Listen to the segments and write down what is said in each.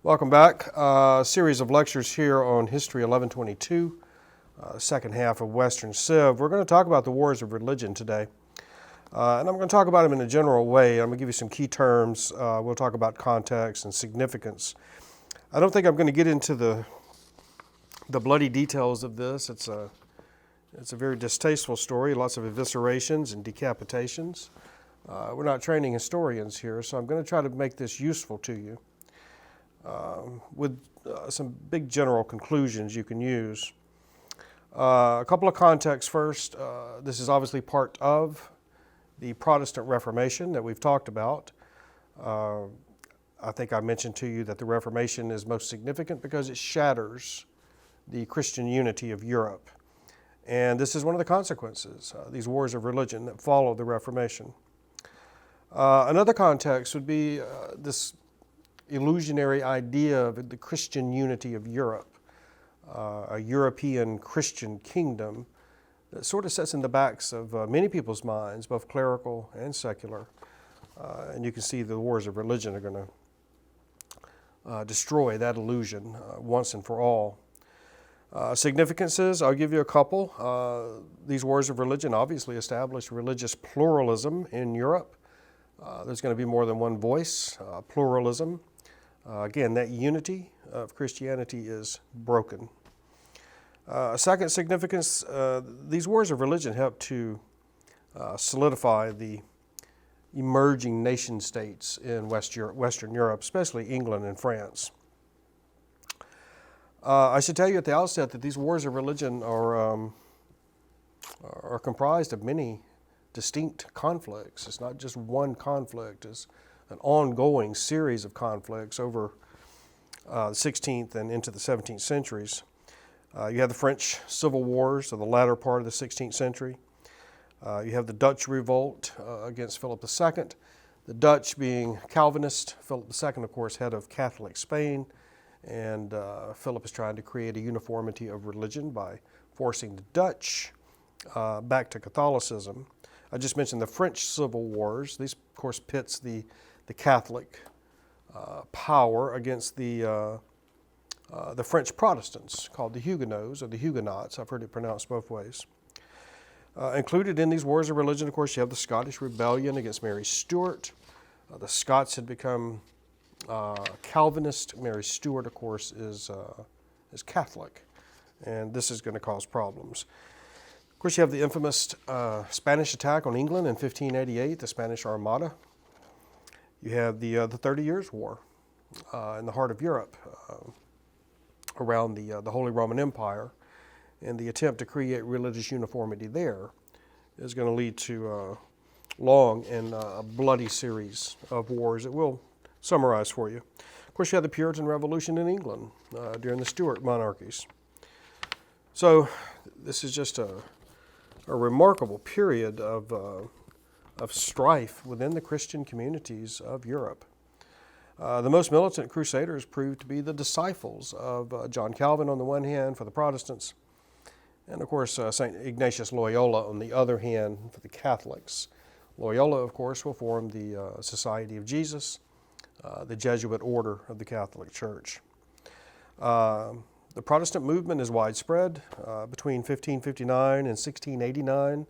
Welcome back. A series of lectures here on History 1122, second half of Western Civ. We're going to talk about the wars of religion today. And I'm going to talk about them in a general way. I'm going to give you some key terms. We'll talk about context and significance. I don't think I'm going to get into the bloody details of this. It's a very distasteful story, lots of eviscerations and decapitations. We're not training historians here, so I'm going to try to make this useful to you. With some big general conclusions you can use. A couple of contexts first. This is obviously part of the Protestant Reformation that we've talked about. I think I mentioned to you that the Reformation is most significant because it shatters the Christian unity of Europe. And this is one of the consequences, these wars of religion that follow the Reformation. Another context would be this illusionary idea of the Christian unity of Europe, a European Christian kingdom that sort of sets in the backs of many people's minds, both clerical and secular. And you can see the wars of religion are going to destroy that illusion once and for all. Significances, I'll give you a couple. These wars of religion obviously established religious pluralism in Europe. There's going to be more than one voice, pluralism. Again, that unity of Christianity is broken. Second significance, these wars of religion help to solidify the emerging nation states in Western Europe, especially England and France. I should tell you at the outset that these wars of religion are comprised of many distinct conflicts. It's not just one conflict. It's an ongoing series of conflicts over the 16th and into the 17th centuries. You have the French Civil Wars of the latter part of the 16th century. You have the Dutch Revolt against Philip II, the Dutch being Calvinist, Philip II, of course, head of Catholic Spain, and Philip is trying to create a uniformity of religion by forcing the Dutch back to Catholicism. I just mentioned the French Civil Wars. These, of course, pits the Catholic power against the French Protestants, called the Huguenots or the Huguenots. I've heard it pronounced both ways. Included in these wars of religion, of course, you have the Scottish Rebellion against Mary Stuart. The Scots had become Calvinist. Mary Stuart, of course, is Catholic, and this is going to cause problems. Of course, you have the infamous Spanish attack on England in 1588, the Spanish Armada. You have the 30 Years' War in the heart of Europe, around the Holy Roman Empire, and the attempt to create religious uniformity there is going to lead to a long and bloody series of wars that we'll summarize for you. Of course, you had the Puritan Revolution in England during the Stuart monarchies. So this is just a remarkable period of strife within the Christian communities of Europe. The most militant crusaders proved to be the disciples of John Calvin on the one hand for the Protestants, and of course St. Ignatius Loyola on the other hand for the Catholics. Loyola, of course, will form the Society of Jesus, the Jesuit order of the Catholic Church. The Protestant movement is widespread. Between 1559 and 1689,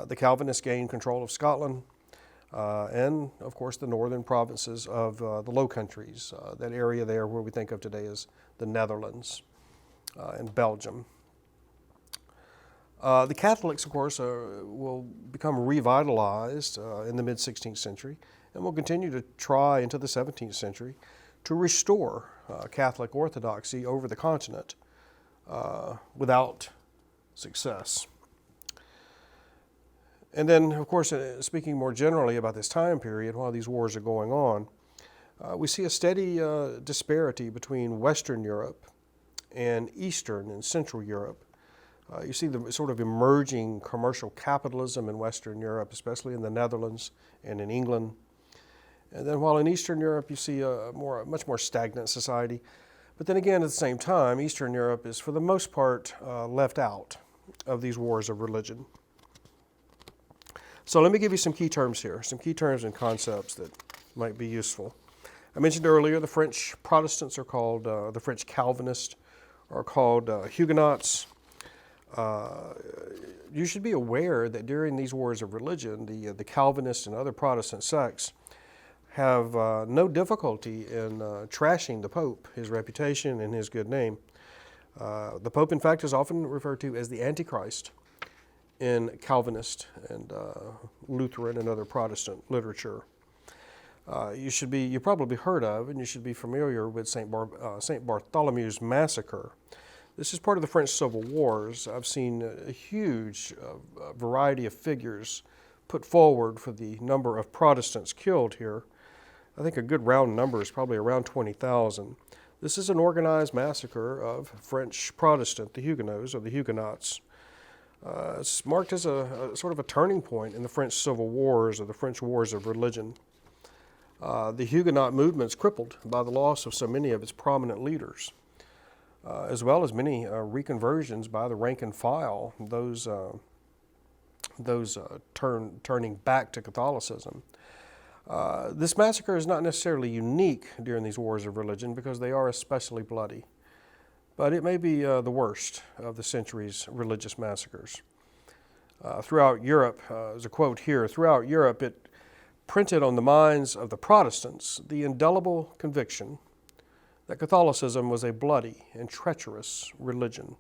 the Calvinists gained control of Scotland and, of course, the northern provinces of the Low Countries, that area there where we think of today as the Netherlands and Belgium. The Catholics, of course, will become revitalized in the mid-16th century and will continue to try into the 17th century to restore Catholic orthodoxy over the continent without success. And then, of course, speaking more generally about this time period, while these wars are going on, we see a steady disparity between Western Europe and Eastern and Central Europe. You see the sort of emerging commercial capitalism in Western Europe, especially in the Netherlands and in England. And then while in Eastern Europe you see a much more stagnant society. But then again, at the same time, Eastern Europe is for the most part left out of these wars of religion. So let me give you some key terms here, some key terms and concepts that might be useful. I mentioned earlier the French Protestants are called, the French Calvinists are called Huguenots. You should be aware that during these wars of religion, the Calvinists and other Protestant sects have no difficulty in trashing the Pope, his reputation, and his good name. The Pope, in fact, is often referred to as the Antichrist in Calvinist and Lutheran and other Protestant literature. You probably heard of, and you should be familiar with St. Bartholomew's Massacre. This is part of the French Civil Wars. I've seen a huge variety of figures put forward for the number of Protestants killed here. I think a good round number is probably around 20,000. This is an organized massacre of French Protestant, the Huguenots or the Huguenots. It's marked as a sort of a turning point in the French Civil Wars or the French Wars of Religion. The Huguenot movement's crippled by the loss of so many of its prominent leaders, as well as many reconversions by the rank and file, those turning back to Catholicism. This massacre is not necessarily unique during these wars of religion because they are especially bloody, but it may be the worst of the century's religious massacres. Throughout Europe, there's a quote here, throughout Europe it printed on the minds of the Protestants the indelible conviction that Catholicism was a bloody and treacherous religion.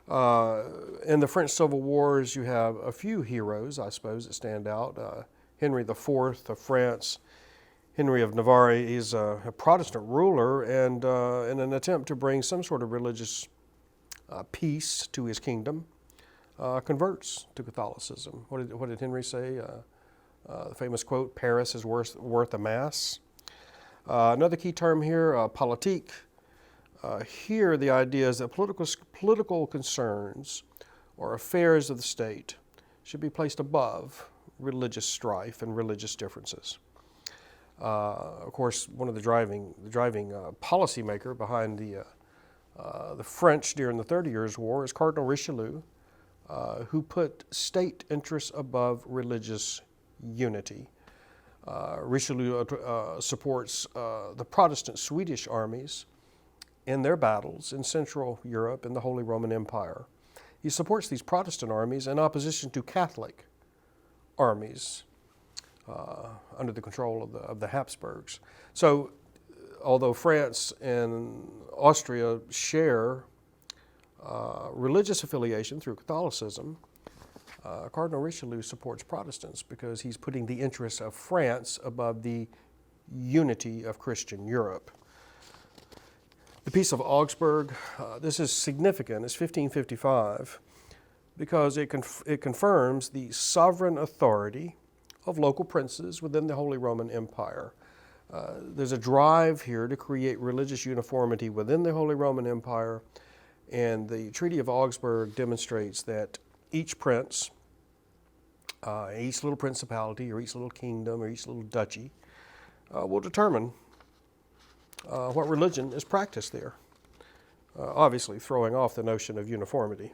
In the French Civil Wars, you have a few heroes, I suppose, that stand out. Henry IV of France, Henry of Navarre, he's a Protestant ruler, and in an attempt to bring some sort of religious peace to his kingdom, converts to Catholicism. What did Henry say? The famous quote, "Paris is worth a mass." Another key term here, politique. Here the idea is that political concerns or affairs of the state should be placed above religious strife and religious differences. Of course, one of the driving policymaker behind the French during the 30 Years' War is Cardinal Richelieu, who put state interests above religious unity. Richelieu supports the Protestant Swedish armies in their battles in Central Europe and the Holy Roman Empire. He supports these Protestant armies in opposition to Catholic armies under the control of the Habsburgs. So, although France and Austria share religious affiliation through Catholicism, Cardinal Richelieu supports Protestants because he's putting the interests of France above the unity of Christian Europe. The Peace of Augsburg, this is significant. It's 1555 because it confirms the sovereign authority of local princes within the Holy Roman Empire. There's a drive here to create religious uniformity within the Holy Roman Empire, and the Treaty of Augsburg demonstrates that each prince, each little principality or each little kingdom or each little duchy will determine what religion is practiced there, obviously throwing off the notion of uniformity.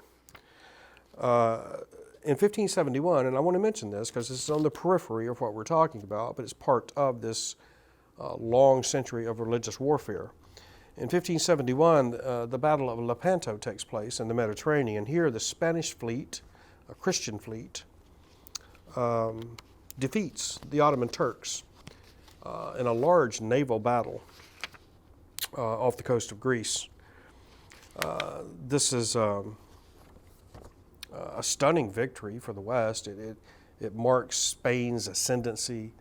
In 1571, and I want to mention this because this is on the periphery of what we're talking about, but it's part of this long century of religious warfare. In 1571, the Battle of Lepanto takes place in the Mediterranean. Here, the Spanish fleet, a Christian fleet, defeats the Ottoman Turks in a large naval battle off the coast of Greece. This is a stunning victory for the West. It marks Spain's ascendancy.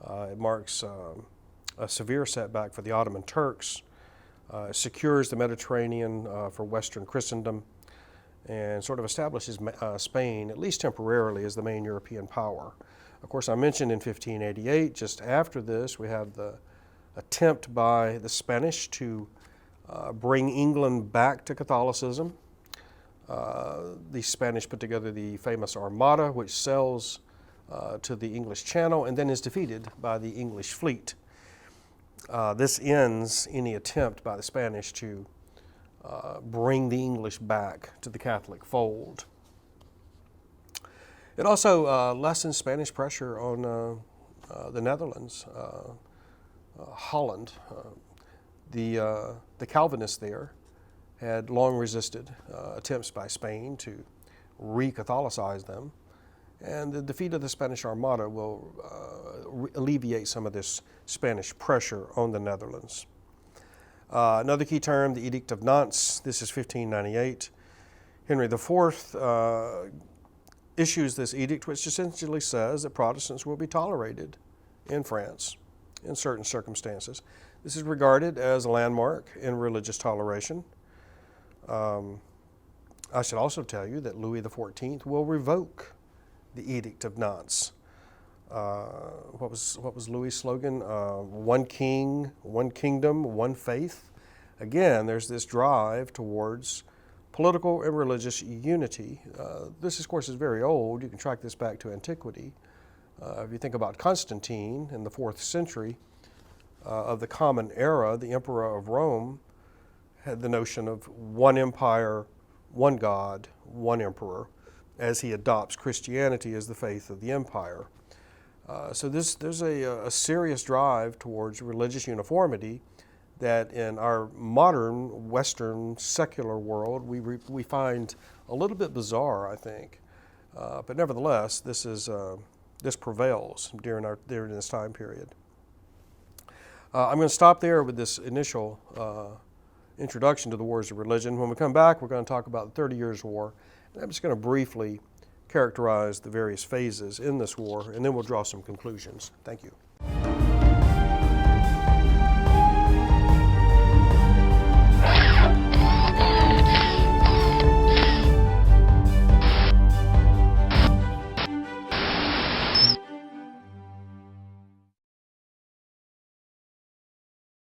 It marks a severe setback for the Ottoman Turks. It secures the Mediterranean for Western Christendom and sort of establishes Spain, at least temporarily, as the main European power. Of course, I mentioned in 1588, just after this, we have the attempt by the Spanish to bring England back to Catholicism. The Spanish put together the famous Armada, which sails to the English Channel and then is defeated by the English fleet. This ends any attempt by the Spanish to bring the English back to the Catholic fold. It also lessens Spanish pressure on the Netherlands. Holland. The Calvinists there had long resisted attempts by Spain to re-Catholicize them, and the defeat of the Spanish Armada will alleviate some of this Spanish pressure on the Netherlands. Another key term, the Edict of Nantes. This is 1598. Henry IV issues this edict, which essentially says that Protestants will be tolerated in France in certain circumstances. This is regarded as a landmark in religious toleration. I should also tell you that Louis XIV will revoke the Edict of Nantes. What was Louis' slogan? One king, one kingdom, one faith. Again, there's this drive towards political and religious unity. This, of course, is very old. You can track this back to antiquity. If you think about Constantine in the 4th century of the Common Era, the Emperor of Rome had the notion of one empire, one God, one emperor, as he adopts Christianity as the faith of the empire. So there's a serious drive towards religious uniformity that in our modern Western secular world we find a little bit bizarre, I think. But nevertheless, this prevails during this time period. I'm going to stop there with this initial introduction to the wars of religion. When we come back, we're going to talk about the 30 Years' War. And I'm just going to briefly characterize the various phases in this war, and then we'll draw some conclusions. Thank you.